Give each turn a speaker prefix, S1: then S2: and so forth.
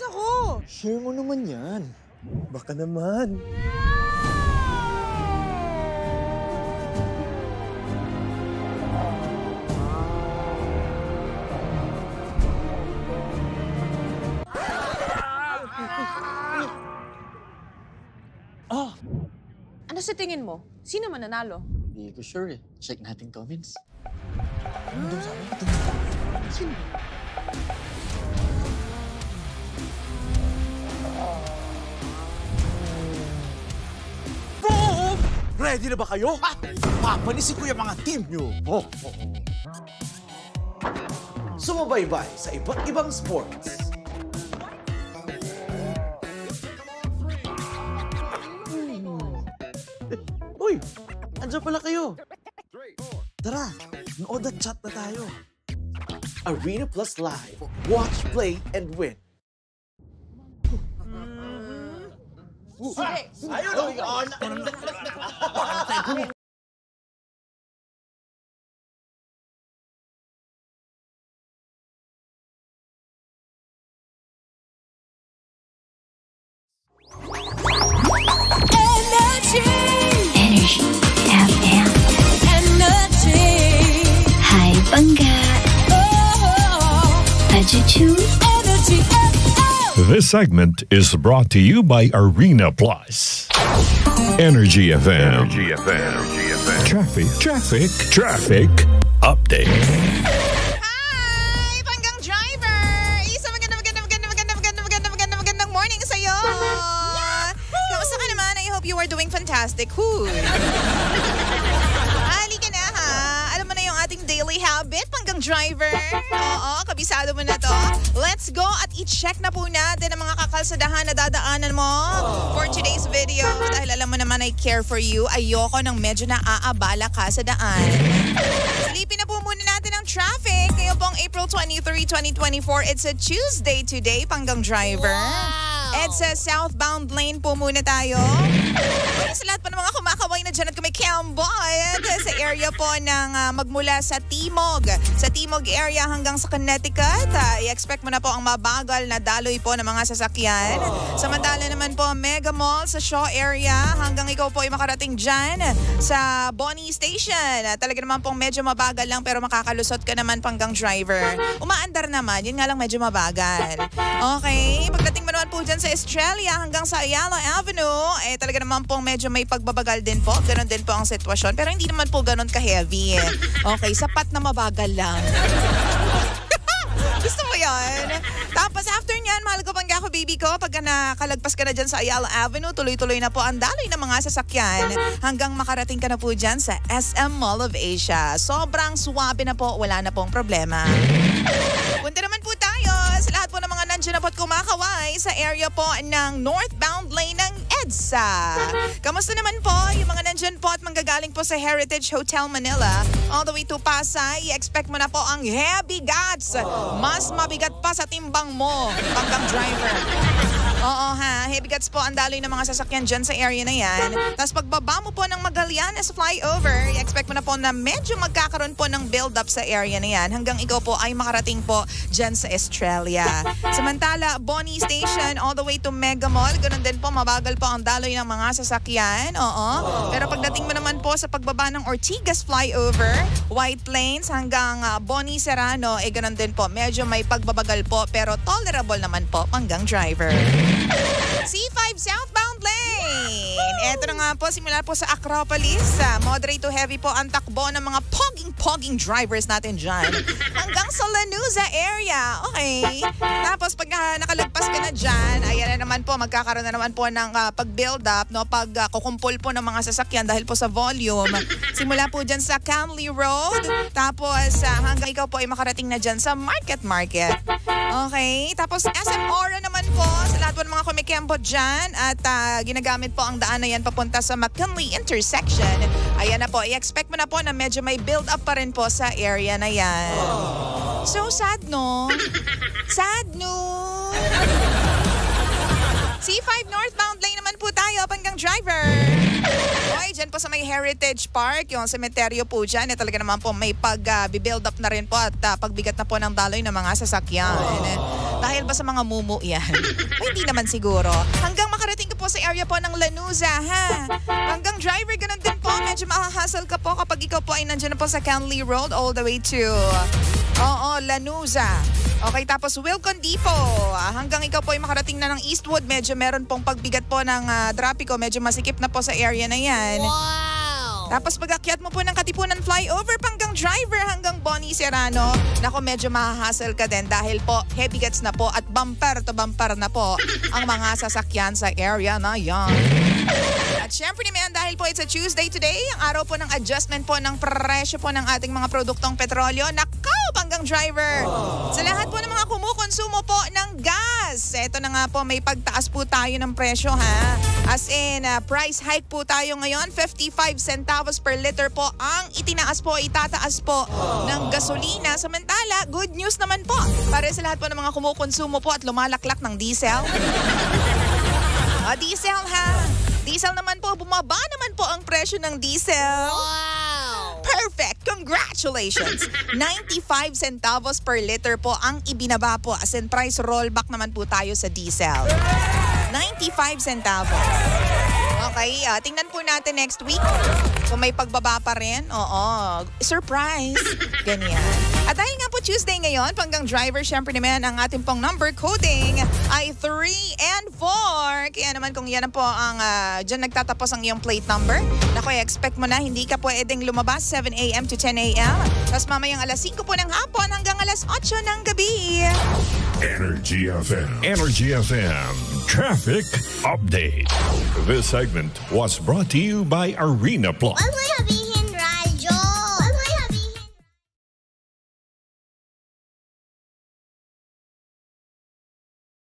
S1: ako.
S2: Share mo naman yan. Baka naman.
S1: Ano sa tingin mo? Sino mananalo?
S2: Hindi ko sure eh. Check natin comments. Sino?
S3: Boom! Ready na ba kayo? Papanisin ko yung mga team nyo. Sumabaybay sa iba't ibang sports. Uy! Andiyan pala kayo. Tara, nood at chat na tayo. Arena Plus Live. Watch, play, and win. Ayun!
S4: Energy FM. Hi, Bangga. Pajuchu.
S5: This segment is brought to you by Arena Plus. Energy FM. Traffic update.
S6: Hi, Panggang Driver! Isa magandang morning sa'yo! Kamusta ka naman? I hope you are doing fantastic. Huy! Halika na ha! Alam mo na yung ating daily habit, Panggang Driver. Oo, kabisado mo na to. Let's go at i-check na po natin ang mga kakalsadahan na dadaanan mo for today's video. Dahil alam mo naman I care for you, ayoko nang medyo naaabala ka sa daan. Silipin na po muna natin ang traffic. Ngayon pong April 23, 2024. It's a Tuesday today, Panggang Driver. It's a southbound lane po muna tayo. Kaya sa lahat pa ng mga kumakaway na dyan at kumikambot sa area po ng magmula sa Timog. Sa Timog area hanggang sa Connecticut. I-expect mo na po ang mabagal na daloy po ng mga sasakyan. Samantala naman po Mega Mall sa Shaw area hanggang ikaw po ay makarating dyan sa Bonnie Station. Talaga naman pong medyo mabagal lang pero makakalusot ka naman, Panggang Driver. Umaandar naman, yun nga lang medyo mabagal. Okay, pagdating mo naman po dyan sa Estrella hanggang sa Ayala Avenue, talaga naman pong medyo may pagbabagal din po. Ganon din po ang sitwasyon. Pero hindi naman po ganon ka-heavy. Okay, sapat na mabagal lang. Gusto mo yan? Tapos after nyan, mahal ko Pangga ko, baby ko, pagka nakalagpas ka na dyan sa Ayala Avenue, tuloy-tuloy na po ang daloy ng mga sasakyan hanggang makarating ka na po dyan sa SM Mall of Asia. Sobrang suwabe na po, wala na pong problema. Punta naman po tayo sa lahat po ng mga nandiyan na po at kumakaway sa area po ng northbound lane ng EDSA. Kamusta naman po yung mga nandiyan po at manggagaling po sa Heritage Hotel Manila all the way to Pasay? I-expect mo na po ang heavy guts. Mas mabigat pa sa timbang mo, Panggang Driver. Oo ha, heavy guts po ang daloy ng mga sasakyan dyan sa area na yan. Tapos pagbaba mo po ng Magallanes flyover, i-expect mo na po na medyo magkakaroon po ng build-up sa area na yan hanggang ikaw po ay makarating po dyan sa Estrella. Samantala, Bonnie Station all the way to Mega Mall, ganun din po, mabagal po ang daloy ng mga sasakyan. Oo. Pero pagdating mo naman po sa pagbaba ng Ortigas flyover, White Plains hanggang Bonnie Serrano, ganun din po, medyo may pagbabagal po pero tolerable naman po, Panggang Driver. C5 southbound lane. Eto na nga po, simula po sa Acropolis. Moderate to heavy po ang takbo ng mga poging drivers natin dyan. Hanggang sa Lanuza area. Okay. Tapos pag nakalagpas ka na dyan, ayan na naman po, magkakaroon na naman po ng pag-build up, no? Pag kukumpul po ng mga sasakyan dahil po sa volume. Simula po dyan sa Camley Road. Tapos hanggang ikaw po ay makarating na dyan sa Market. Okay. Tapos SM Ora naman po sa lahat po ng mga kumikembot dyan at ginagamit po ang daan na yan papunta sa McKinley intersection. Ayan na po, i-expect mo na po na medyo may build up pa rin po sa area na yan. So sad, no? Sad, no? C5 northbound lane naman po tayo, Panggang driver. Okay, dyan po sa may Heritage Park, yung sementeryo po dyan, talaga naman po may pag-build up na rin po at pagbigat na po ng daloy ng mga sasakyan. Dahil ba sa mga mumu yan? Ay, hindi naman siguro. Hanggang makarating ka po sa area po ng Lanuza, ha? Hanggang driver, ganun din po. Medyo makahasal ka po kapag ikaw po ay nandiyan na po sa Canley Road all the way to Lanuza. Okay, tapos Wilcon Depot. Hanggang ikaw po ay makarating na ng Eastwood, medyo meron pong pagbigat po ng trapiko. Medyo masikip na po sa area na yan. Wow! Tapos pag-akyat mo po ng Katipunan Flyover, Panggang driver hanggang Bonnie Serrano. Nako, medyo mahahassle ka din dahil po heavy gets na po at bumper to bumper na po ang mga sasakyan sa area na yan. At syempre naman dahil po it's a Tuesday today, ang araw po ng adjustment po ng presyo po ng ating mga produktong petrolyo. Nakaw, Panggang driver! Sa lahat po ng mga kumukonsumo po ng gas, eto na nga po, may pagtaas po tayo ng presyo, ha? As in, price hike po tayo ngayon, 55 centavos per liter po ang itinaas po, itataas po ng gasolina. Samantala, good news naman po para sa lahat po ng mga kumukonsumo po at lumalaklak ng diesel. Diesel, ha? Diesel naman po, bumaba naman po ang presyo ng diesel. Wow! Perfect! Congratulations! 95 centavos per liter po ang ibinaba po. As in price rollback naman po tayo sa diesel. 95 centavos. Okay, tingnan po natin next week kung may pagbaba pa rin. Oo, surprise. Ganyan. At dahil nga po Tuesday ngayon, Panggang driver, syempre naman ang ating pong number coding ay 3 and 4. Kaya naman kung yan po ang dyan nagtatapos ang iyong plate number, naku, expect mo na hindi ka pwedeng lumabas 7 a.m. to 10 a.m. Tapos mamayang alas 5 po ng hapon hanggang alas 8 ng gabi.
S5: Energy FM. Energy FM. Traffic Update. This segment was brought to you by Arena Plus.
S4: Why would I be